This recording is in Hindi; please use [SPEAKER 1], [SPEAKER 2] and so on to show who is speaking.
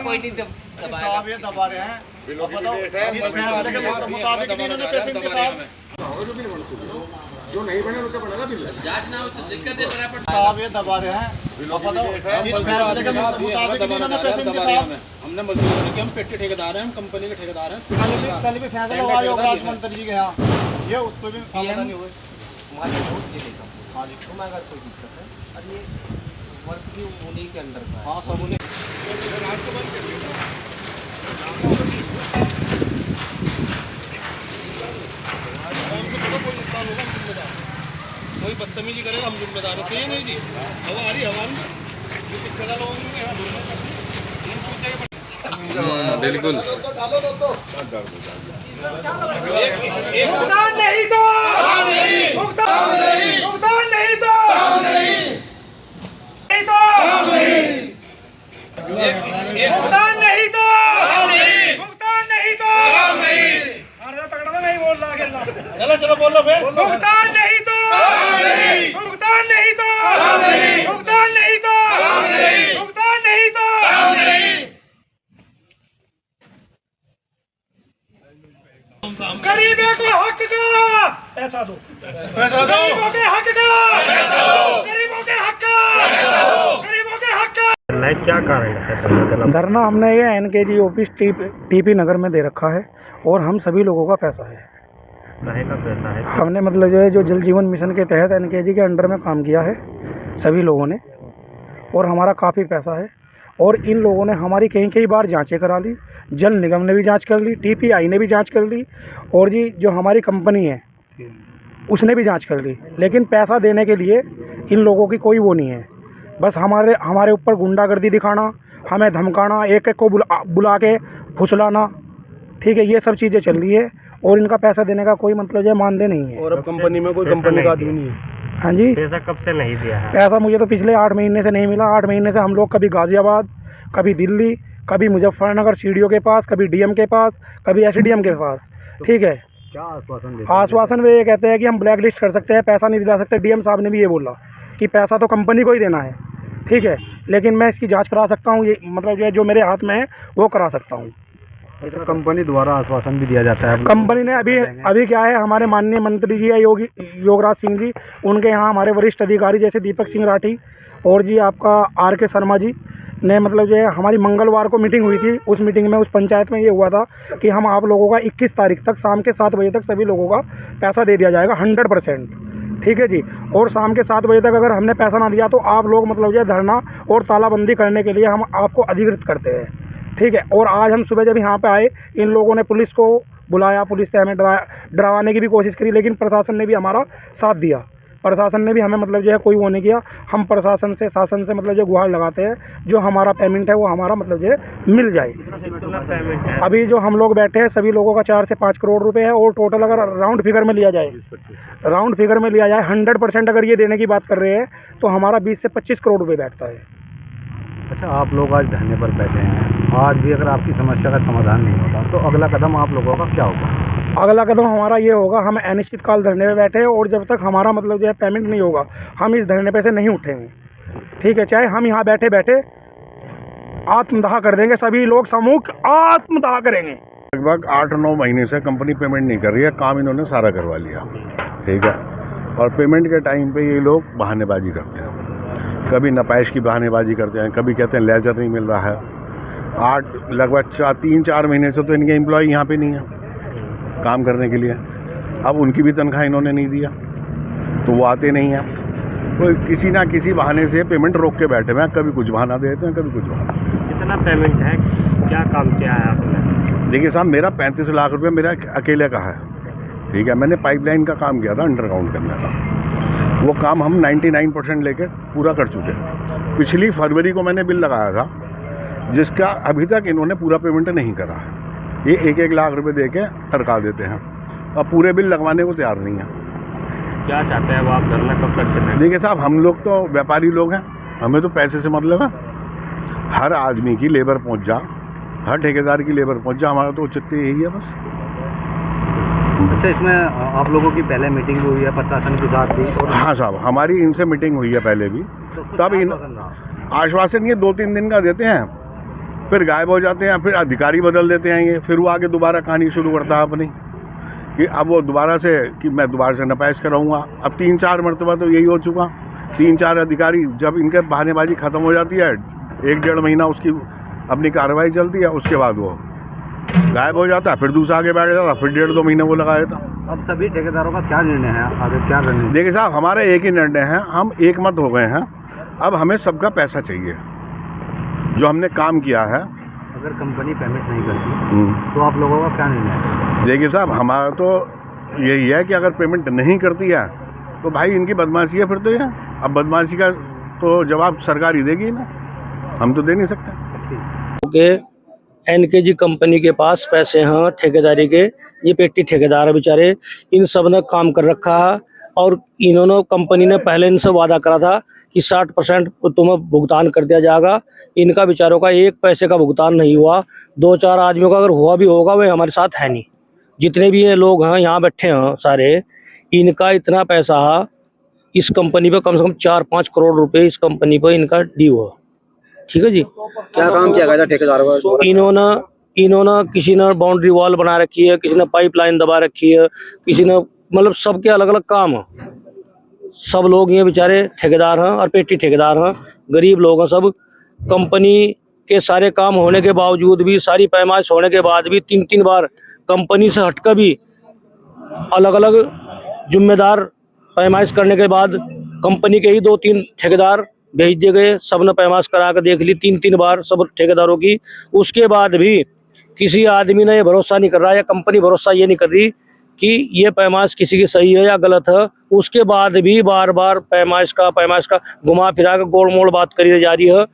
[SPEAKER 1] कोई नहीं दबा रहे हैं,
[SPEAKER 2] जो नहीं बने उनका बनेगा बिल।
[SPEAKER 1] जांच ना हो तो दिक्कत है। साहब ये दबा रहे हैं, हमने मजबूर कि हम पेटी ठेकेदार हैं, हम कंपनी के ठेकेदार हैं। कल भी फैसला हुआ होगा मंत्री जी के यहाँ, ये उसको भी नहीं हुए। हमारी वोट दे देगा तुम्हें अगर कोई दिक्कत है, और ये वर्क भी उन्हीं के अंडर का है। हाँ सब उन्हीं। कोई बदतमीजी करेगा हम जिम्मेदार है, सही नहीं जी। हवा आ रही हवा में
[SPEAKER 3] बिल्कुल
[SPEAKER 4] भुगतान नहीं दो, भुगतान नहीं दो, भुगतान नहीं दो, भुगतान नहीं दो। तगड़ा नहीं बोल रहा, चलो चलो बोलो फिर। भुगतान नहीं दो, भुगतान नहीं दो, भुगतान नहीं दो, भुगतान नहीं दो। गरीबों को हक का पैसा दो, पैसा दो, गरीबों के हक का पैसा दो, गरीबों के हक का पैसा दो, गरीबों के हक का।
[SPEAKER 5] क्या कारण है धरना? हमने ये NKG ऑफिस TP नगर में दे रखा है और हम सभी लोगों का पैसा है।
[SPEAKER 3] काहे का पैसा है?
[SPEAKER 5] हमने मतलब जो जल जीवन मिशन के तहत NKG के अंडर में काम किया है सभी लोगों ने, और हमारा काफ़ी पैसा है। और इन लोगों ने हमारी कई बार जांचें करा ली, जल निगम ने भी जांच कर ली, TPI ने भी जांच कर ली, और जी जो हमारी कंपनी है उसने भी जांच कर ली। लेकिन पैसा देने के लिए इन लोगों की कोई वो नहीं है। बस हमारे ऊपर गुंडागर्दी दिखाना, हमें धमकाना, एक को बुला के फुसलाना, ठीक है, ये सब चीज़ें चल रही है। और इनका पैसा देने का कोई मतलब जो मानदेय नहीं है।
[SPEAKER 3] और अब कंपनी में कोई कंपनी का आदमी नहीं है।
[SPEAKER 5] हाँ जी,
[SPEAKER 3] पैसा कब से नहीं दिया है?
[SPEAKER 5] पैसा मुझे तो पिछले 8 महीने से नहीं मिला। 8 महीने से हम लोग कभी गाज़ियाबाद, कभी दिल्ली, कभी मुजफ्फरनगर CDO के पास, कभी DM के पास, कभी SDM के पास, ठीक है।
[SPEAKER 3] क्या आश्वासन देते?
[SPEAKER 5] आश्वासन वे ये कहते हैं कि हम ब्लैक लिस्ट कर सकते हैं, पैसा नहीं दिला सकते। DM साहब ने भी ये बोला कि पैसा तो कंपनी को ही देना है, ठीक है, लेकिन मैं इसकी जांच करा सकता हूँ, ये मतलब जो मेरे हाथ में है वो करा सकता हूँ।
[SPEAKER 3] तो कंपनी द्वारा आश्वासन भी दिया जाता है?
[SPEAKER 5] कंपनी ने अभी क्या है, हमारे माननीय मंत्री जी है योगराज सिंह जी, उनके यहाँ हमारे वरिष्ठ अधिकारी जैसे दीपक सिंह राठी और जी आपका RK शर्मा जी ने मतलब जो है, हमारी मंगलवार को मीटिंग हुई थी। उस मीटिंग में उस पंचायत में ये हुआ था कि हम आप लोगों का 21 तारीख तक शाम के 7 बजे तक सभी लोगों का पैसा दे दिया जाएगा 100%, ठीक है जी। और शाम के 7 बजे तक अगर हमने पैसा ना दिया तो आप लोग मतलब जो है धरना और तालाबंदी करने के लिए हम आपको अधिकृत करते हैं, ठीक है। और आज हम सुबह जब यहाँ पे आए, इन लोगों ने पुलिस को बुलाया, पुलिस से हमें डराने की भी कोशिश करी, लेकिन प्रशासन ने भी हमारा साथ दिया। प्रशासन ने भी हमें मतलब जो है कोई वो नहीं किया। हम प्रशासन से, शासन से मतलब जो गुहार लगाते हैं, जो हमारा पेमेंट है वो हमारा मतलब जो है मिल जाए। अभी जो हम लोग बैठे हैं सभी लोगों का 4 से 5 करोड़ रुपए है। और टोटल अगर राउंड फिगर में लिया जाए 100% अगर ये देने की बात कर रहे हैं तो हमारा 20 से 25 करोड़ रुपये बैठता है।
[SPEAKER 3] अच्छा, आप लोग आज धरने पर बैठे हैं, आज भी अगर आपकी समस्या का समाधान नहीं होता तो अगला कदम आप लोगों का क्या होगा?
[SPEAKER 5] अगला कदम हमारा ये होगा, हम अनिश्चितकाल धरने पे बैठे हैं और जब तक हमारा मतलब जो है पेमेंट नहीं होगा हम इस धरने पे से नहीं उठेंगे, ठीक है। चाहे हम यहाँ बैठे बैठे आत्मदाह कर देंगे, सभी लोग समूह आत्मदाह करेंगे।
[SPEAKER 2] लगभग 8-9 महीने से कंपनी पेमेंट नहीं कर रही है, काम इन्होंने सारा करवा लिया, ठीक है। और पेमेंट के टाइम पे ये लोग बहानेबाजी करते हैं, कभी नपाइश की बहानेबाजी करते हैं, कभी कहते हैं लेजर नहीं मिल रहा है। लगभग 3-4 महीने से तो इनके एम्प्लॉय यहाँ पे नहीं है काम करने के लिए। अब उनकी भी तनख्वाह इन्होंने नहीं दिया तो वो आते नहीं हैं। तो किसी ना किसी बहाने से पेमेंट रोक के बैठे हुए हैं, कभी कुछ बहाना देते हैं, कभी कुछ बहाना।
[SPEAKER 3] कितना पेमेंट है, क्या काम किया है आपने?
[SPEAKER 2] देखिए साहब, मेरा 35 लाख रुपये मेरा अकेले का है, ठीक है। मैंने पाइपलाइन का काम किया था, अंडरग्राउंड करने का, वो काम हम 99% लेके पूरा कर चुके हैं। पिछली फरवरी को मैंने बिल लगाया था जिसका अभी तक इन्होंने पूरा पेमेंट नहीं करा है। ये 1-1 लाख रुपए दे के टरका देते हैं और पूरे बिल लगवाने को तैयार नहीं है।
[SPEAKER 3] क्या चाहते हैं अब आप? धरना कब तक चलेगा?
[SPEAKER 2] देखिए साहब, हम लोग तो व्यापारी लोग हैं, हमें तो पैसे से मतलब है। हर आदमी की लेबर पहुंच जा, हर ठेकेदार की लेबर पहुंच जा, हमारा तो औचित्य यही है बस।
[SPEAKER 3] अच्छा, इसमें आप लोगों की पहले मीटिंग हुई है प्रशासन के साथ भी? और
[SPEAKER 2] हाँ साहब, हमारी इनसे मीटिंग हुई है पहले भी। तब इन आश्वासन ये 2-3 दिन का देते हैं, फिर गायब हो जाते हैं, फिर अधिकारी बदल देते हैं ये, फिर वो आगे दोबारा कहानी शुरू करता है अपनी कि अब वो दोबारा से कि मैं दोबारा से नपाइश कराऊंगा। अब 3-4 मरतबा तो यही हो चुका। 3-4 अधिकारी जब इनके बहानेबाजी ख़त्म हो जाती है, 1-1.5 महीना उसकी अपनी कार्रवाई चलती है, उसके बाद वो गायब हो जाता है, फिर दूसरा आगे बैठ जाता, फिर 1.5-2 महीने वो लगा देता।
[SPEAKER 3] अब सभी ठेकेदारों का क्या निर्णय है आगे, क्या रणनीति?
[SPEAKER 2] देखिए साहब, हमारा एक ही निर्णय है, हम एक मत हो गए हैं। अब हमें सबका पैसा चाहिए जो हमने काम किया है।
[SPEAKER 3] अगर कंपनी पेमेंट नहीं करती तो आप लोगों का क्या निर्णय है?
[SPEAKER 2] देखिए साहब, हमारा तो यही है कि अगर पेमेंट नहीं करती है तो भाई इनकी बदमाशी है फिर तो ये। अब बदमाशी का तो जवाब सरकार ही देगी ना, हम तो दे नहीं सकते।
[SPEAKER 6] के एनकेजी कंपनी के पास पैसे हैं ठेकेदारी के, ये पेटी ठेकेदार है बेचारे, इन सब ने काम कर रखा है। और इन्होंने कंपनी ने पहले इनसे वादा करा था कि 60% तुम्हें भुगतान कर दिया जाएगा। इनका बेचारों का 1 पैसे का भुगतान नहीं हुआ। 2-4 आदमियों का अगर हुआ भी होगा वे हमारे साथ है नहीं। जितने भी ये लोग हैं यहाँ बैठे हैं सारे, इनका इतना पैसा इस कंपनी पे कम से कम 4-5 करोड़ रुपए इस कंपनी पे इनका ड्यू है। ठीक है जी।
[SPEAKER 1] क्या काम किया गया था ठेकेदारों का?
[SPEAKER 6] इन्होंने किसी ने बाउंड्री वॉल बना रखी है, किसी ने पाइपलाइन दबा रखी है, किसी ने मतलब सबके अलग अलग काम है। सब लोग ये बेचारे ठेकेदार हैं और पेटी ठेकेदार हैं, गरीब लोग हैं सब। कंपनी के सारे काम होने के बावजूद भी, सारी पैमाइश होने के बाद भी 3-3 बार कंपनी से हटकर भी अलग अलग जिम्मेदार पैमाइश करने के बाद कंपनी के ही 2-3 ठेकेदार भेज दिए गए। सब ने पैमाइश करा कर देख ली 3-3 बार सब ठेकेदारों की। उसके बाद भी किसी आदमी ने ये भरोसा नहीं कर रहा, या कंपनी भरोसा ये नहीं कर रही कि ये पैमाइश किसी की सही है या गलत है। उसके बाद भी बार बार पैमाइश का घुमा फिरा कर गोल मोड़ बात करी जा रही है।